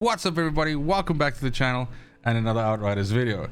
What's up everybody, welcome back to the channel and another Outriders video.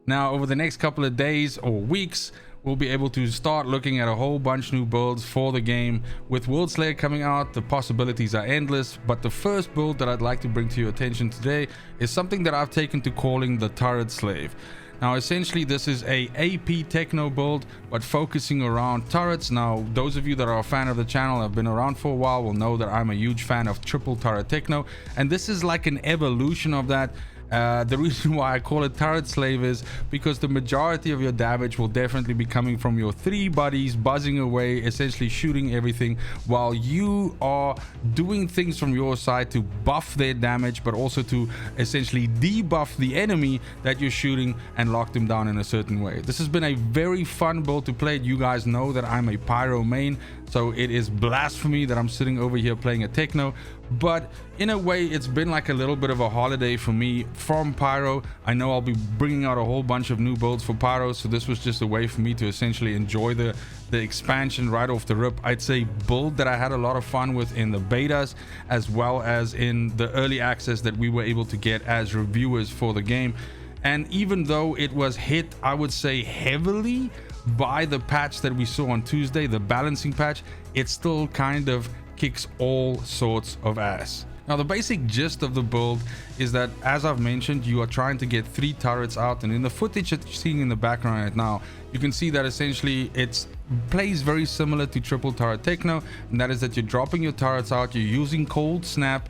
Now over the next couple of days or weeks we'll be able to start looking at a whole bunch new builds for the game. With Worldslayer coming out, the possibilities are endless, but the first build that I'd like to bring to your attention today is something that I've taken to calling the Turret Slave. Now essentially this is a AP Techno build, but focusing around turrets. Now those of you that are a fan of the channel, have been around for a while, will know that I'm a huge fan of triple turret techno, and this is like an evolution of that. The reason why I call it Turret Slave is because the majority of your damage will definitely be coming from your three buddies buzzing away, essentially shooting everything, while you are doing things from your side to buff their damage, but also to essentially debuff the enemy that you're shooting and lock them down in a certain way. This has been a very fun build to play. You guys know that I'm a pyro main, so it is blasphemy that I'm sitting over here playing a techno, but in a way it's been like a little bit of a holiday for me from pyro. I know I'll be bringing out a whole bunch of new builds for pyro, so this was just a way for me to essentially enjoy the expansion right off the rip. I'd say build that I had a lot of fun with in the betas as well as in the early access that we were able to get as reviewers for the game. And even though it was hit, I would say, heavily by the patch that we saw on Tuesday, the balancing patch, it still kind of kicks all sorts of ass. Now the basic gist of the build is that, as I've mentioned, you are trying to get 3 turrets out, and in the footage that you're seeing in the background right now, you can see that essentially it plays very similar to triple turret techno, and that is that you're dropping your turrets out, you're using cold snap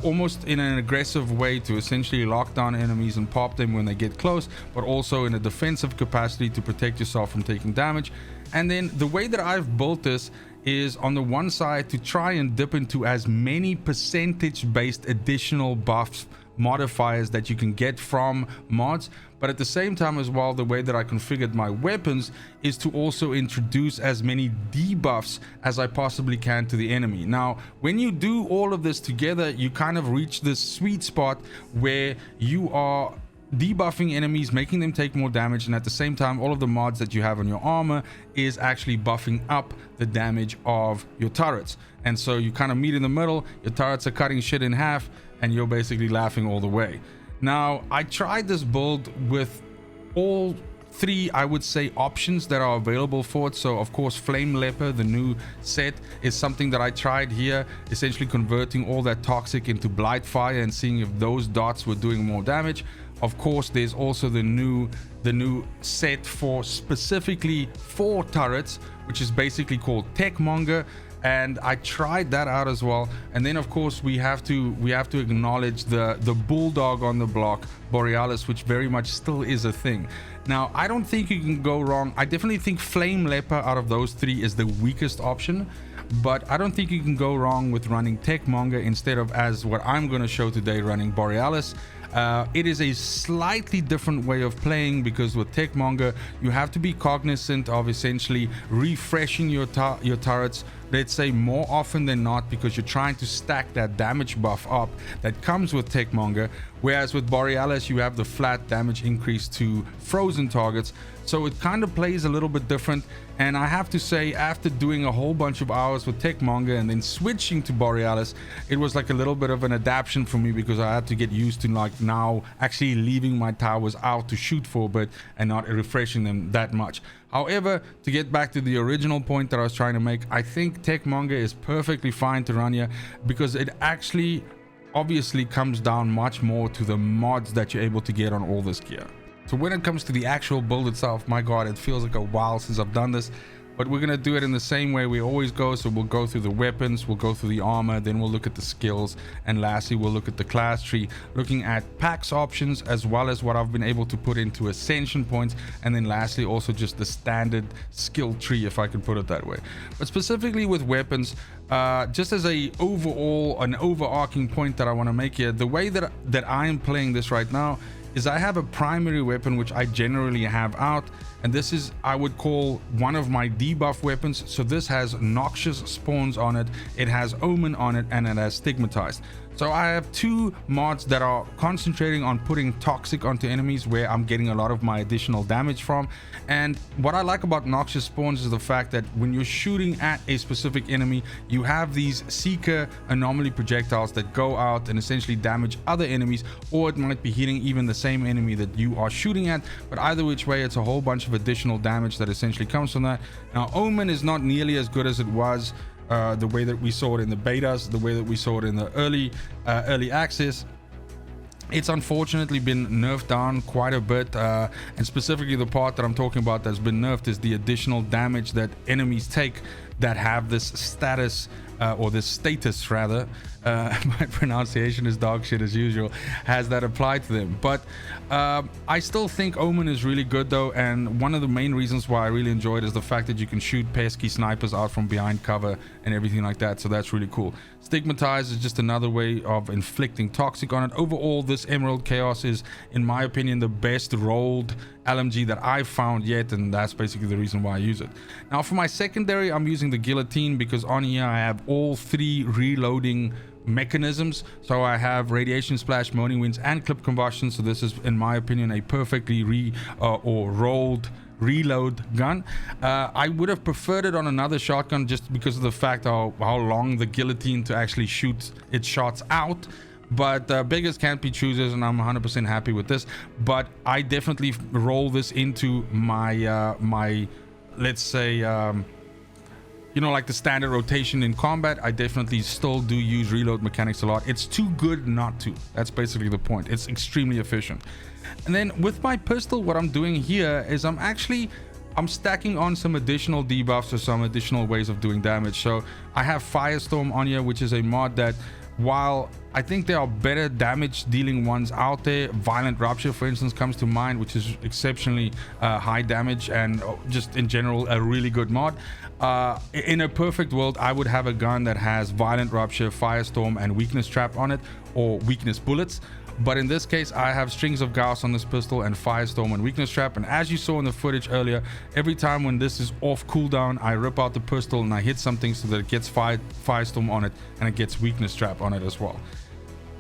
almost in an aggressive way to essentially lock down enemies and pop them when they get close, but also in a defensive capacity to protect yourself from taking damage. And then the way that I've built this is, on the one side, to try and dip into as many percentage based additional buffs, modifiers that you can get from mods, but at the same time as well, the way that I configured my weapons is to also introduce as many debuffs as I possibly can to the enemy. Now when you do all of this together, you kind of reach this sweet spot where you are debuffing enemies, making them take more damage, and at the same time all of the mods that you have on your armor is actually buffing up the damage of your turrets. And so you kind of meet in the middle, your turrets are cutting shit in half and you're basically laughing all the way. Now I tried this build with all 3, I would say, options that are available for it. So of course Flame Leper, the new set, is something that I tried here, essentially converting all that toxic into blight fire and seeing if those dots were doing more damage. Of course there's also the new set for specifically for turrets, which is basically called Techmonger, and I tried that out as well. And then of course we have to acknowledge the bulldog on the block, Borealis, which very much still is a thing. Now I don't think you can go wrong. I definitely think Flame Leper out of those 3 is the weakest option, but I don't think you can go wrong with running Techmonger instead of, as what I'm going to show today, running Borealis. It is a slightly different way of playing, because with Techmonger you have to be cognizant of essentially refreshing your turrets, let's say, more often than not, because you're trying to stack that damage buff up that comes with Techmonger, whereas with Borealis you have the flat damage increase to frozen targets. So it kind of plays a little bit different, and I have to say, after doing a whole bunch of hours with Techmonger and then switching to Borealis, it was like a little bit of an adaptation for me, because I had to get used to like now actually leaving my towers out to shoot for a bit and not refreshing them that much. However, to get back to the original point that I was trying to make, I think Techmonger is perfectly fine to run here, because it actually obviously comes down much more to the mods that you're able to get on all this gear. So when it comes to the actual build itself, my god, it feels like a while since I've done this, but we're gonna do it in the same way we always go. So we'll go through the weapons, we'll go through the armor, then we'll look at the skills, and lastly we'll look at the class tree, looking at packs options as well as what I've been able to put into Ascension Points, and then lastly also just the standard skill tree, if I can put it that way. But specifically with weapons, just as an overarching point that I want to make here, the way that I am playing this right now is I have a primary weapon which I generally have out, and this is, I would call, one of my debuff weapons. So this has Noxious Spawns on it, it has Omen on it, and it has Stigmatized. So I have two mods that are concentrating on putting toxic onto enemies, where I'm getting a lot of my additional damage from. And what I like about noxious spawns is the fact that when you're shooting at a specific enemy, you have these seeker anomaly projectiles that go out and essentially damage other enemies, or it might be hitting even the same enemy that you are shooting at. But either which way, it's a whole bunch of additional damage that essentially comes from that. Now Omen is not nearly as good as it was the way that we saw it in the betas, the way that we saw it in the early access. It's unfortunately been nerfed down quite a bit, and specifically the part that I'm talking about that's been nerfed is the additional damage that enemies take that have this status, or this status rather, my pronunciation is dog shit as usual, has that applied to them. But I still think Omen is really good though, and one of the main reasons why I really enjoy it is the fact that you can shoot pesky snipers out from behind cover and everything like that, so that's really cool. Stigmatize is just another way of inflicting toxic on it. Overall, this Emerald Chaos is, in my opinion, the best rolled LMG that I've found yet, and that's basically the reason why I use it. Now for my secondary, I'm using the Guillotine because on here I have all three reloading mechanisms. So I have Radiation Splash, Moaning Winds, and Clip Combustion. So this is, in my opinion, a perfectly rolled reload gun. I would have preferred it on another shotgun just because of the fact how long the Guillotine to actually shoot its shots out. But beggars can't be choosers, and I'm 100% happy with this. But I definitely roll this into my my, let's say, you know, like the standard rotation in combat. I definitely still do use reload mechanics a lot. It's too good not to. That's basically the point. It's extremely efficient. And then with my pistol, what I'm doing here is I'm stacking on some additional debuffs or some additional ways of doing damage. So I have Firestorm on here, which is a mod that, while I think there are better damage dealing ones out there, Violent Rupture for instance comes to mind, which is exceptionally high damage and just in general a really good mod. In a perfect world, I would have a gun that has Violent Rupture, Firestorm, and Weakness Trap on it, or Weakness Bullets. But in this case, I have Strings of Gauss on this pistol and Firestorm and Weakness Trap. And as you saw in the footage earlier, every time when this is off cooldown, I rip out the pistol and I hit something so that it gets Firestorm on it and it gets Weakness Trap on it as well.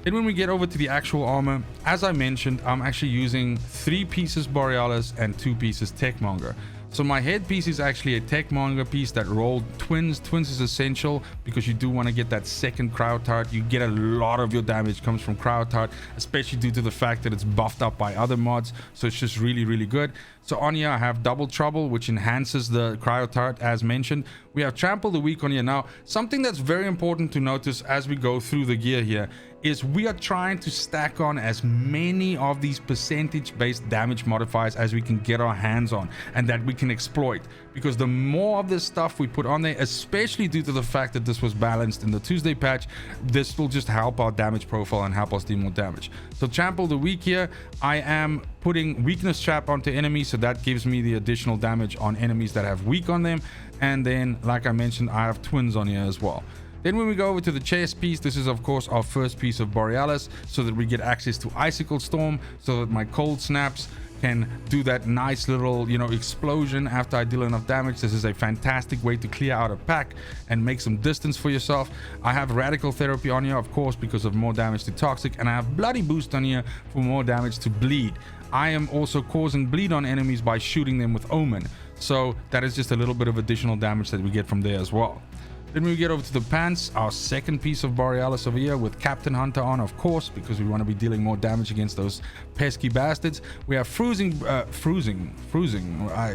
Then when we get over to the actual armor, as I mentioned, I'm actually using 3 pieces Borealis and 2 pieces Techmonger. So my headpiece is actually a Techmonger piece that rolled twins. Twins is essential because you do want to get that second cryo turret. You get a lot of your damage comes from cryo turret, especially due to the fact that it's buffed up by other mods. So it's just really, really good. So on here I have Double Trouble, which enhances the cryo turret as mentioned. We have Trample the Weak on here. Now, something that's very important to notice as we go through the gear here is we are trying to stack on as many of these percentage-based damage modifiers as we can get our hands on and that we can exploit, because the more of this stuff we put on there, especially due to the fact that this was balanced in the Tuesday patch, this will just help our damage profile and help us deal more damage. So Trample the Weak here, I am putting Weakness Trap onto enemies, so that gives me the additional damage on enemies that have weak on them. And then, like I mentioned, I have Twins on here as well. Then when we go over to the chest piece, this is of course our first piece of Borealis, so that we get access to Icicle Storm, so that my cold snaps can do that nice little, you know, explosion after I deal enough damage. This is a fantastic way to clear out a pack and make some distance for yourself. I have Radical Therapy on here, of course, because of more damage to Toxic, and I have Bloody Boost on here for more damage to Bleed. I am also causing bleed on enemies by shooting them with Omen, so that is just a little bit of additional damage that we get from there as well. Then we get over to the pants, our second piece of Borealis over here with Captain Hunter on, of course, because we want to be dealing more damage against those pesky bastards. We have freezing.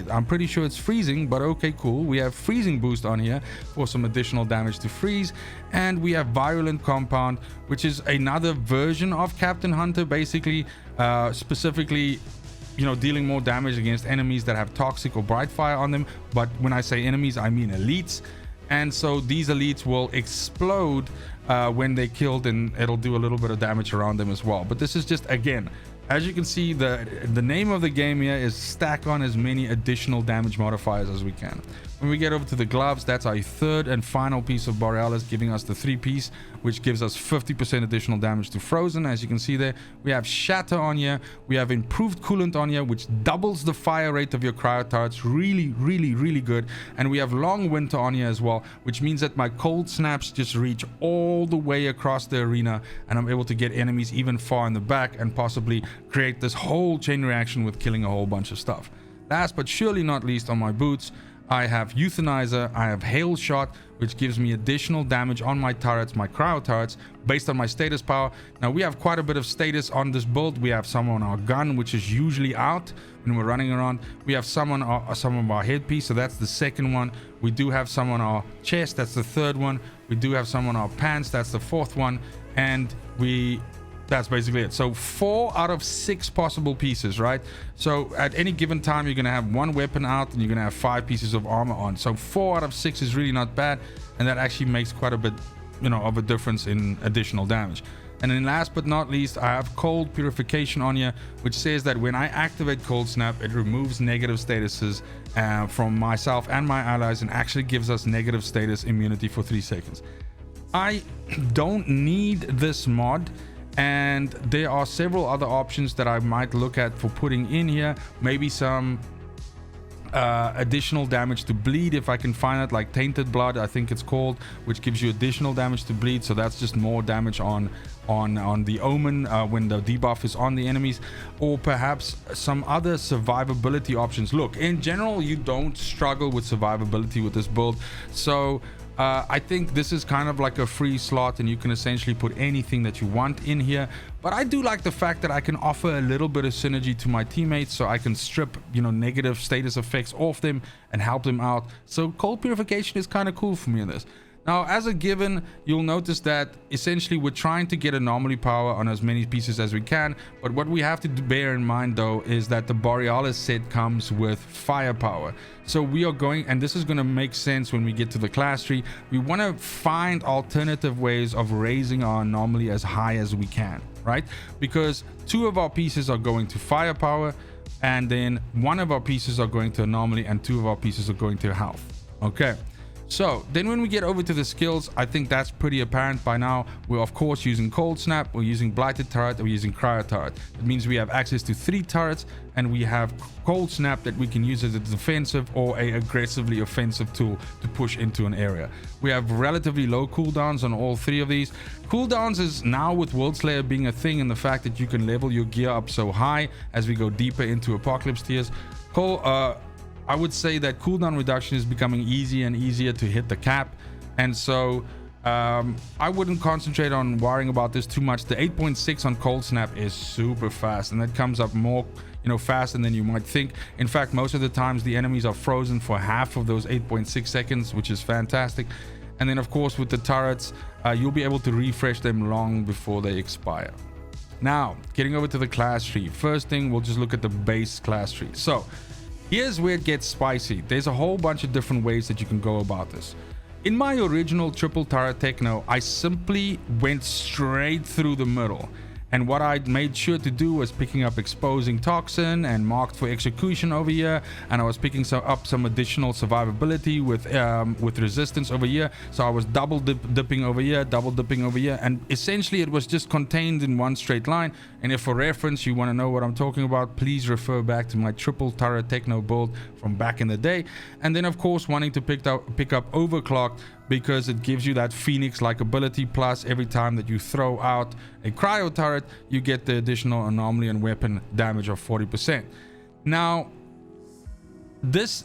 I'm pretty sure it's freezing, but okay, cool. We have Freezing Boost on here for some additional damage to freeze. And we have Virulent Compound, which is another version of Captain Hunter, basically, specifically, you know, dealing more damage against enemies that have Toxic or Bright Fire on them. But when I say enemies, I mean elites. And so these elites will explode when they're killed, and it'll do a little bit of damage around them as well. But this is just, again, as you can see, the name of the game here is stack on as many additional damage modifiers as we can. When we get over to the gloves, that's our third and final piece of Borealis, giving us the 3-piece, which gives us 50% additional damage to frozen. As you can see there, we have shatter on here, we have improved coolant on here, which doubles the fire rate of your cryo turrets. Really good. And we have long winter on here as well, which means that my cold snaps just reach all the way across the arena, and I'm able to get enemies even far in the back and possibly create this whole chain reaction with killing a whole bunch of stuff. Last but surely not least, on my boots, I have Euthanizer, I have Hail Shot, which gives me additional damage on my turrets, my cryo turrets, based on my status power. Now, we have quite a bit of status on this build. We have some on our gun, which is usually out when we're running around. We have some on some of our headpiece, so that's the second one. We do have some on our chest, that's the third one. We do have some on our pants, that's the fourth one. And that's basically it. So 4 out of 6 possible pieces, right? So at any given time, you're going to have 1 weapon out and you're going to have 5 pieces of armor on. So 4 out of 6 is really not bad, and that actually makes quite a bit, you know, of a difference in additional damage. And then last but not least, I have Cold Purification on here, which says that when I activate Cold Snap, it removes negative statuses from myself and my allies, and actually gives us negative status immunity for 3 seconds. I don't need this mod, and there are several other options that I might look at for putting in here. Maybe some additional damage to bleed, if I can find it, like Tainted Blood, I think it's called, which gives you additional damage to bleed. So that's just more damage on the Omen when the debuff is on the enemies, or perhaps some other survivability options. Look, in general, you don't struggle with survivability with this build, so I think this is kind of like a free slot, and you can essentially put anything that you want in here. But I do like the fact that I can offer a little bit of synergy to my teammates, so I can strip, you know, negative status effects off them and help them out. So Cold Purification is kind of cool for me in this. Now, as a given, you'll notice that essentially we're trying to get anomaly power on as many pieces as we can, but what we have to bear in mind though is that the Borealis set comes with firepower. So we are going, and this is going to make sense when we get to the class tree, we want to find alternative ways of raising our anomaly as high as we can, right? Because 2 of our pieces are going to firepower, and then 1 of our pieces are going to anomaly, and 2 of our pieces are going to health. Okay. So then when we get over to the skills, I think that's pretty apparent by now. We're of course using Cold Snap, we're using Blighted Turret, we're using Cryo Turret. It means we have access to 3 turrets, and we have Cold Snap that we can use as a defensive or a aggressively offensive tool to push into an area. We have relatively low cooldowns on all 3 of these. Cooldowns is now, with Worldslayer being a thing, and the fact that you can level your gear up so high as we go deeper into Apocalypse tiers, I would say that cooldown reduction is becoming easier and easier to hit the cap, and so I wouldn't concentrate on worrying about this too much. The 8.6 on Cold Snap is super fast, and that comes up more, you know, faster than you might think. In fact, most of the times the enemies are frozen for half of those 8.6 seconds, which is fantastic. And then of course with the turrets, you'll be able to refresh them long before they expire. Now, getting over to the class tree, first thing, we'll just look at the base class tree. So here's where it gets spicy. There's a whole bunch of different ways that you can go about this. In my original triple turret techno, I simply went straight through the middle. And what I made sure to do was picking up Exposing Toxin and Marked for Execution over here, and I was picking up some additional survivability with resistance over here. So I was double dipping over here, double dipping over here, and essentially it was just contained in one straight line. And if for reference you want to know what I'm talking about, please refer back to my triple turret techno build from back in the day. And then of course wanting to pick up Overclock, because it gives you that Phoenix-like ability, plus every time that you throw out a cryo turret, you get the additional anomaly and weapon damage of 40%. Now, this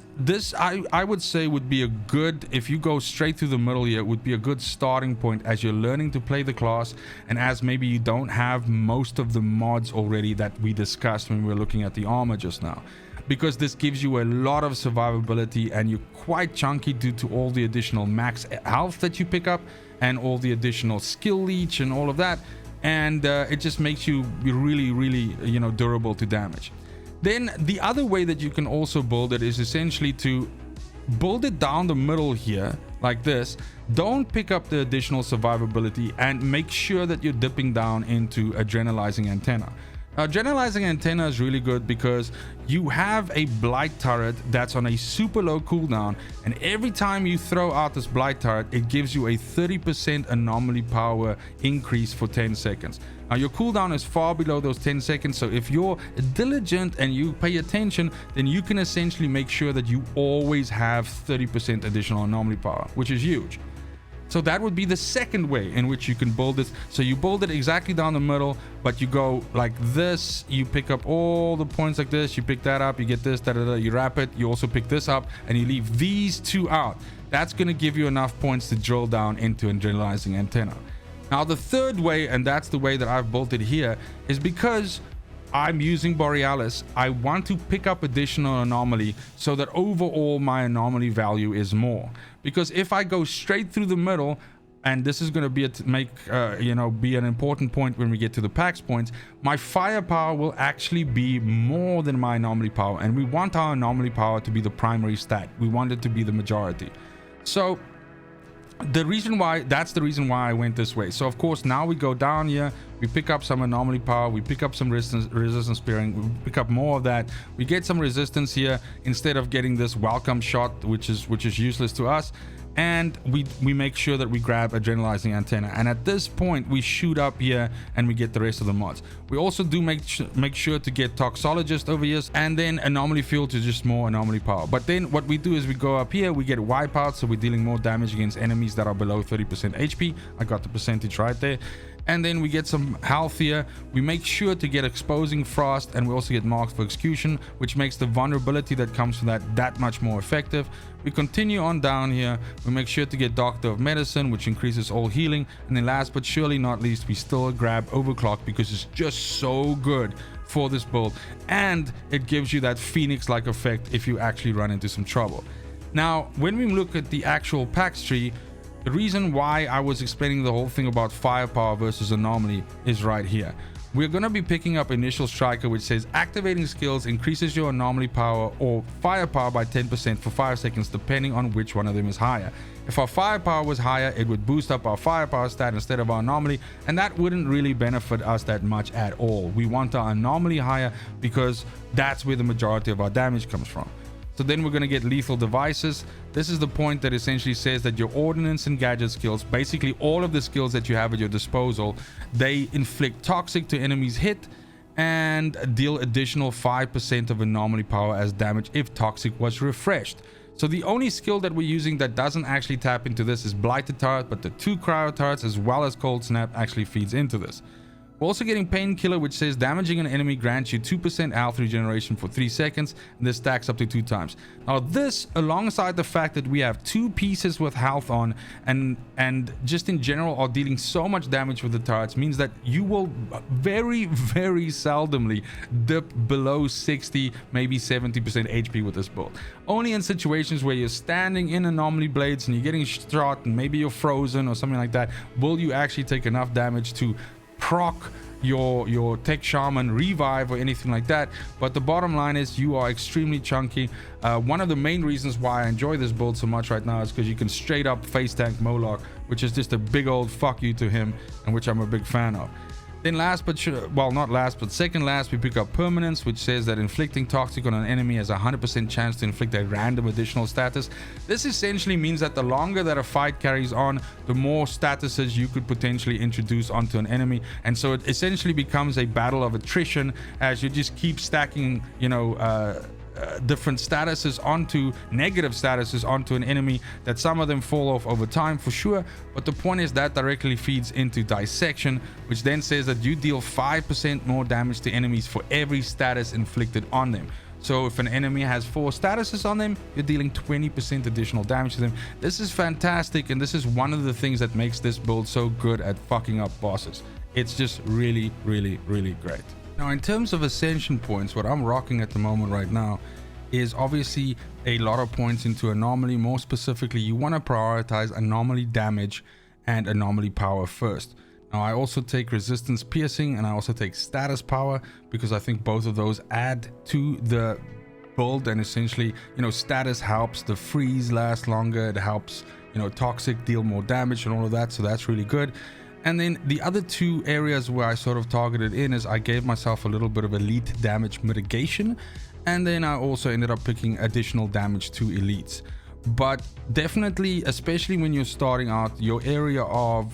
I would say would be a good, if you go straight through the middle here, would be a good starting point as you're learning to play the class, and as maybe you don't have most of the mods already that we discussed when we were looking at the armor just now. Because this gives you a lot of survivability, and you're quite chunky due to all the additional max health that you pick up and all the additional skill leech and all of that, and it just makes you really, you know, durable to damage. Then the other way that you can also build it is essentially to build it down the middle here like this. Don't pick up the additional survivability, and make sure that you're dipping down into Adrenalizing Antenna. Now, generalizing antenna is really good because you have a blight turret that's on a super low cooldown, and every time you throw out this blight turret, it gives you a 30% anomaly power increase for 10 seconds. Now, your cooldown is far below those 10 seconds, so if you're diligent and you pay attention, then you can essentially make sure that you always have 30% additional anomaly power, which is huge. So that would be the second way in which you can build this. So you build it exactly down the middle, but you go like this. You pick up all the points like this. You pick that up. You get this, you wrap it. You also pick this up, and you leave these two out. That's going to give you enough points to drill down into a generalizing antenna. Now, the third way, and that's the way that I've built it here, is because I'm using Borealis, I want to pick up additional anomaly so that overall my anomaly value is more. Because if I go straight through the middle, and this is going to be be an important point when we get to the Pax points, my firepower will actually be more than my anomaly power, and we want our anomaly power to be the primary stat. We want it to be the majority. So that's the reason why I went this way. So of course, now we go down here, we pick up some anomaly power, we pick up some resistance spearing, we pick up more of that, we get some resistance here instead of getting this welcome shot, which is useless to us, and we make sure that we grab a generalizing antenna, and at this point we shoot up here and we get the rest of the mods. We also do make sure to get toxologist over here, and then anomaly fuel to just more anomaly power. But then what we do is we go up here, we get wipeout, so we're dealing more damage against enemies that are below 30% HP. I got the percentage right there. And then we get some health here. We make sure to get exposing frost, and we also get marks for execution, which makes the vulnerability that comes from that much more effective. We continue on down here. We make sure to get Doctor of Medicine, which increases all healing. And then last but surely not least, we still grab Overclock because it's just so good for this build, and it gives you that Phoenix-like effect if you actually run into some trouble. Now, when we look at the actual Pax Tree, the reason why I was explaining the whole thing about firepower versus anomaly is right here. We're going to be picking up Initial Striker, which says activating skills increases your anomaly power or firepower by 10% for 5 seconds, depending on which one of them is higher. If our firepower was higher, it would boost up our firepower stat instead of our anomaly, and that wouldn't really benefit us that much at all. We want our anomaly higher because that's where the majority of our damage comes from. So then we're going to get lethal devices. This is the point that essentially says that your ordnance and gadget skills, basically all of the skills that you have at your disposal, they inflict toxic to enemies hit and deal additional 5% of anomaly power as damage if toxic was refreshed. So the only skill that we're using that doesn't actually tap into this is blighted turret, but the 2 cryo turrets as well as cold snap actually feeds into this. We're also getting Painkiller, which says damaging an enemy grants you 2% health regeneration for 3 seconds, and this stacks up to 2 times. Now this, alongside the fact that we have 2 pieces with health on, and just in general are dealing so much damage with the turrets, means that you will very, very seldomly dip below 60, maybe 70% HP with this build. Only in situations where you're standing in anomaly blades and you're getting shot and maybe you're frozen or something like that, will you actually take enough damage to proc your tech shaman revive or anything like that. But the bottom line is you are extremely chunky. One of the main reasons why I enjoy this build so much right now is because you can straight up face tank Moloch, which is just a big old fuck you to him, and which I'm a big fan of. Then second last, we pick up Permanence, which says that inflicting toxic on an enemy has a 100% chance to inflict a random additional status. This essentially means that the longer that a fight carries on, the more statuses you could potentially introduce onto an enemy, and so it essentially becomes a battle of attrition as you just keep stacking, different statuses onto negative statuses onto an enemy, that some of them fall off over time for sure, but the point is that directly feeds into Dissection, which then says that you deal 5% more damage to enemies for every status inflicted on them. So if an enemy has 4 statuses on them, you're dealing 20% additional damage to them. This is fantastic, and this is one of the things that makes this build so good at fucking up bosses. It's just really, really, really great. Now, in terms of Ascension points, what I'm rocking at the moment right now is obviously a lot of points into anomaly. More specifically, you want to prioritize anomaly damage and anomaly power first. Now, I also take resistance piercing, and I also take status power, because I think both of those add to the build, and essentially, status helps the freeze last longer. It helps, toxic deal more damage and all of that, so that's really good. And then the other two areas where I sort of targeted in is I gave myself a little bit of elite damage mitigation, and then I also ended up picking additional damage to elites. But definitely, especially when you're starting out, your area of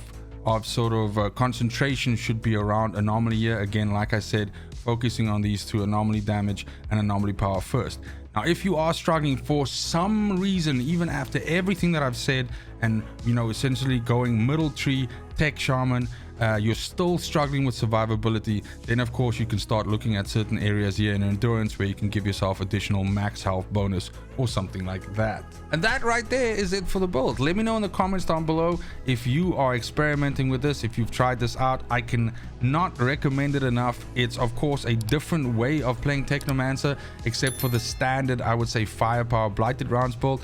sort of concentration should be around anomaly here. Again, like I said, focusing on these two, anomaly damage and anomaly power first. Now, if you are struggling for some reason, even after everything that I've said, and you know, essentially going middle tree, tech shaman, you're still struggling with survivability, then of course you can start looking at certain areas here in endurance where you can give yourself additional max health bonus or something like that. And that right there is it for the build. Let me know in the comments down below if you are experimenting with this, if you've tried this out. I can not recommend it enough. It's of course a different way of playing Technomancer, except for the standard, I would say, firepower blighted rounds build.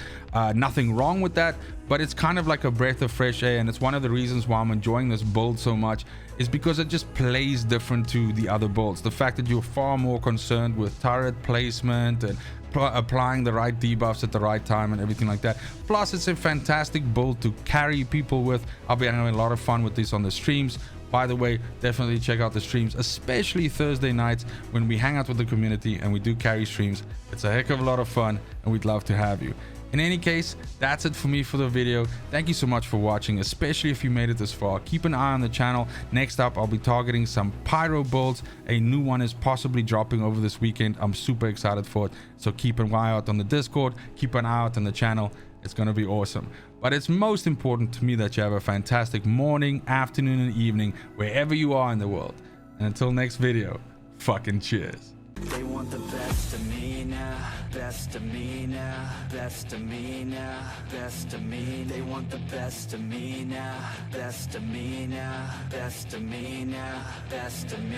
Nothing wrong with that, but it's kind of like a breath of fresh air, and it's one of the reasons why I'm enjoying this build so much, is because it just plays different to the other builds. The fact that you're far more concerned with turret placement and applying the right debuffs at the right time and everything like that. Plus, it's a fantastic build to carry people with. I'll be having a lot of fun with this on the streams. By the way, definitely check out the streams, especially Thursday nights when we hang out with the community and we do carry streams. It's a heck of a lot of fun, and we'd love to have you. In any case, that's it for me for the video. Thank you so much for watching, especially if you made it this far. Keep an eye on the channel. Next up, I'll be targeting some pyro builds. A new one is possibly dropping over this weekend. I'm super excited for it. So keep an eye out on the Discord. Keep an eye out on the channel. It's going to be awesome. But it's most important to me that you have a fantastic morning, afternoon, and evening, wherever you are in the world. And until next video, fucking cheers. They want the best of me now, best of me now, best of me now, best of me. They want the best of me now, best of me now, best of me now, best of me.